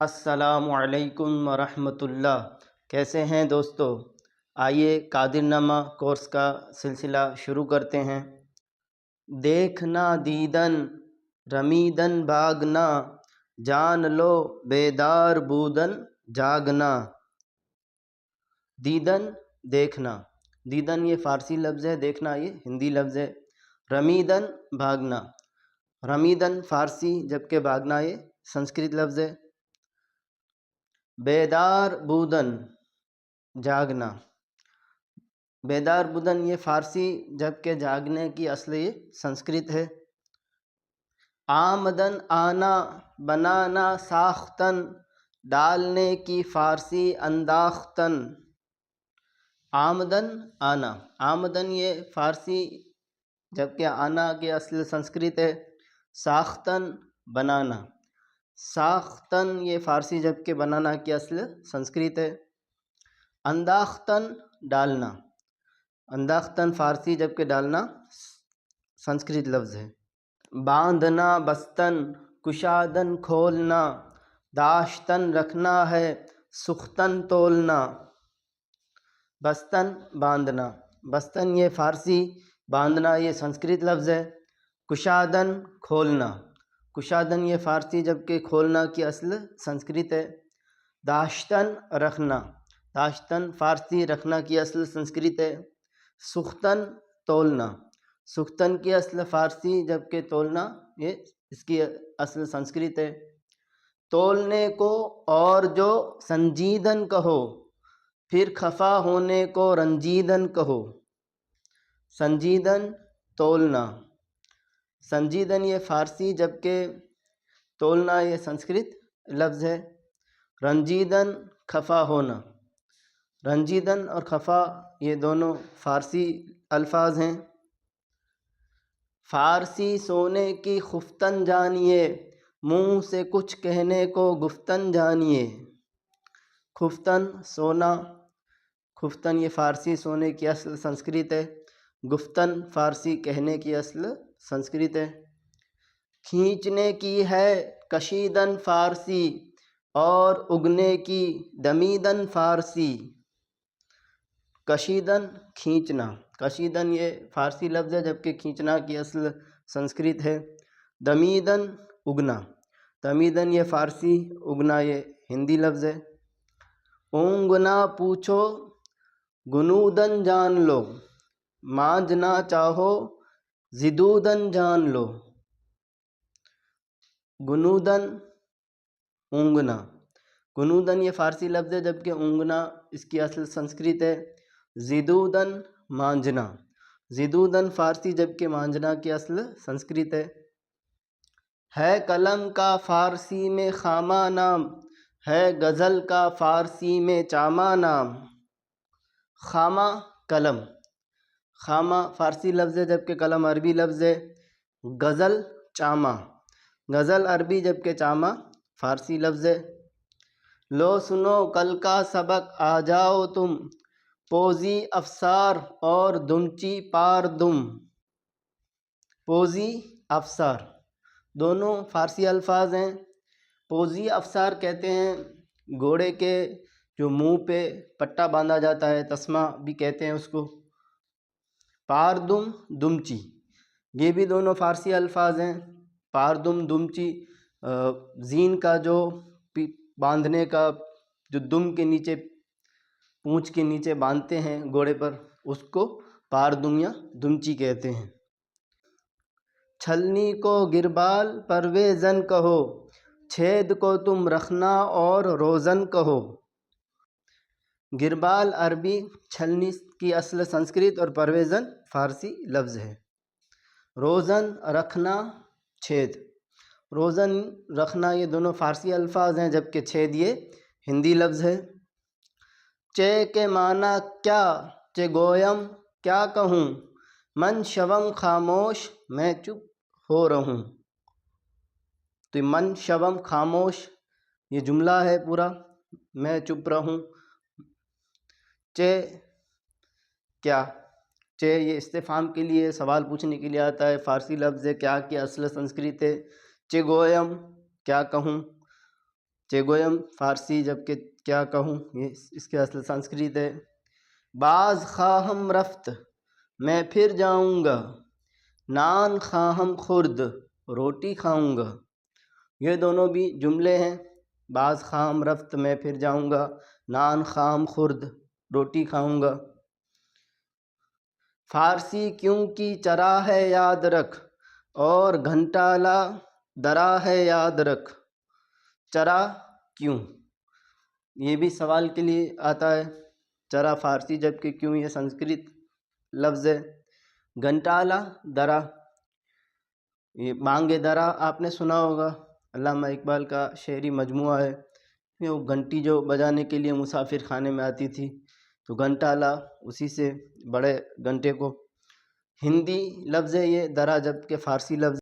السلام علیکم ورحمۃ اللہ۔ کیسے ہیں دوستو؟ آئیے قادر نامہ کورس کا سلسلہ شروع کرتے ہیں۔ دیکھنا دیدن رمیدن بھاگنا، جان لو بیدار بودن جاگنا۔ دیدن دیکھنا، دیدن یہ فارسی لفظ ہے، دیکھنا یہ ہندی لفظ ہے۔ رمیدن بھاگنا، رمیدن فارسی جبکہ بھاگنا یہ سنسکرت لفظ ہے۔ بیدار بودن جاگنا، بیدار بودن یہ فارسی جبکہ جاگنے کی اصل یہ سنسکرت ہے۔ آمدن آنا، بنانا ساختن، ڈالنے کی فارسی انداختن۔ آمدن آنا، آمدن یہ فارسی جبکہ آنا کی اصل سنسکرت ہے۔ ساختن بنانا، ساختن یہ فارسی جبکہ بنانا کی اصل سنسکرت ہے۔ انداختن ڈالنا، انداختن فارسی جبکہ ڈالنا سنسکرت لفظ ہے۔ باندھنا بستن، کشادن کھولنا، داشتن رکھنا ہے سختن تولنا۔ بستن باندھنا، بستن یہ فارسی، باندھنا یہ سنسکرت لفظ ہے۔ کشادن کھولنا، کشادن یہ فارسی جبکہ کھولنا کی اصل سنسکرت ہے۔ داشتن رکھنا، داشتن فارسی رکھنا کی اصل سنسکرت ہے۔ سختن تولنا، سختن کی اصل فارسی جبکہ تولنا یہ اس کی اصل سنسکرت ہے۔ تولنے کو اور جو سنجیدن کہو، پھر خفا ہونے کو رنجیدن کہو۔ سنجیدن تولنا، سنجیدن یہ فارسی جبکہ تولنا یہ سنسکرت لفظ ہے۔ رنجیدن خفا ہونا، رنجیدن اور خفا یہ دونوں فارسی الفاظ ہیں۔ فارسی سونے کی خفتن جانیے، منہ سے کچھ کہنے کو گفتن جانیے۔ خفتن سونا، خفتن یہ فارسی سونے کی اصل سنسکرت ہے۔ گفتن فارسی کہنے کی اصل سنسکرت ہے۔ کھینچنے کی ہے کشیدن فارسی، اور اگنے کی دمیدن فارسی۔ کشیدن کھینچنا، کشیدن یہ فارسی لفظ ہے جبکہ کھینچنا کی اصل سنسکرت ہے۔ دمیدن اگنا، دمیدن یہ فارسی، اگنا یہ ہندی لفظ ہے۔ اونگنا پوچھو گنودن جان لو، مانجنا چاہو زدودن جان لو۔ گنودن اونگنا، گنودن یہ فارسی لفظ ہے جبکہ اونگنا اس کی اصل سنسکرت ہے۔ زدودن مانجنا، زدودن فارسی جبکہ مانجنا کی اصل سنسکرت ہے۔ قلم کا فارسی میں خامہ نام، ہے غزل کا فارسی میں چامہ نام۔ خامہ قلم، خامہ فارسی لفظ ہے جبکہ قلم عربی لفظ ہے۔ غزل چامہ، غزل عربی جبکہ چامہ فارسی لفظ ہے۔ لو سنو کل کا سبق آ جاؤ تم، پوزی افسار اور دمچی پار دم۔ پوزی افسار دونوں فارسی الفاظ ہیں۔ پوزی افسار کہتے ہیں گھوڑے کے جو منہ پہ پٹا باندھا جاتا ہے، تسمہ بھی کہتے ہیں اس کو۔ پاردم دمچی یہ بھی دونوں فارسی الفاظ ہیں۔ پاردم دمچی زین کا جو باندھنے کا جو دم کے نیچے پونچھ کے نیچے باندھتے ہیں گھوڑے پر، اس کو پاردم یا دمچی کہتے ہیں۔ چھلنی کو گربال پرویزن کہو، چھید کو تم رخنا اور روزن کہو۔ گربال عربی، چھلنی کی اصل سنسکرت اور پرویزن فارسی لفظ ہے۔ روزن رکھنا، چھید، روزن رکھنا یہ دونوں فارسی الفاظ ہیں جبکہ چھید یہ ہندی لفظ ہے۔ چے کے معنی کیا، چے گویم کیا کہوں، من شوم خاموش میں چپ ہو رہوں۔ تو من شوم خاموش یہ جملہ ہے پورا، میں چپ رہوں۔ چے کیا، چے یہ استفہام کے لیے، سوال پوچھنے کے لیے آتا ہے، فارسی لفظ ہے۔ کیا کی اصل سنسکرت ہے۔ چے گویم کیا کہوں، چگویم فارسی جبکہ کیا کہوں یہ اس کے اصل سنسکرت ہے. باز خواہم رفت میں پھر جاؤں گا، نان خواہم خورد روٹی کھاؤں گا. یہ دونوں بھی جملے ہیں. باز خواہم رفت میں پھر جاؤں گا، نان خواہم خورد روٹی کھاؤں گا. فارسی کیوں کی چرا ہے یاد رکھ، اور گھنٹالہ درا ہے یاد رکھ. چرا کیوں، یہ بھی سوال کے لیے آتا ہے. چرا فارسی جبکہ کیوں یہ سنسکرت لفظ ہے. گھنٹالہ درا، یہ بانگ درا آپ نے سنا ہوگا، علامہ اقبال کا شعری مجموعہ ہے. وہ گھنٹی جو بجانے کے لیے مسافر خانے میں آتی تھی، تو گھنٹالہ اسی سے بڑے گھنٹے کو. ہندی لفظ ہے یہ درا جبکہ فارسی لفظ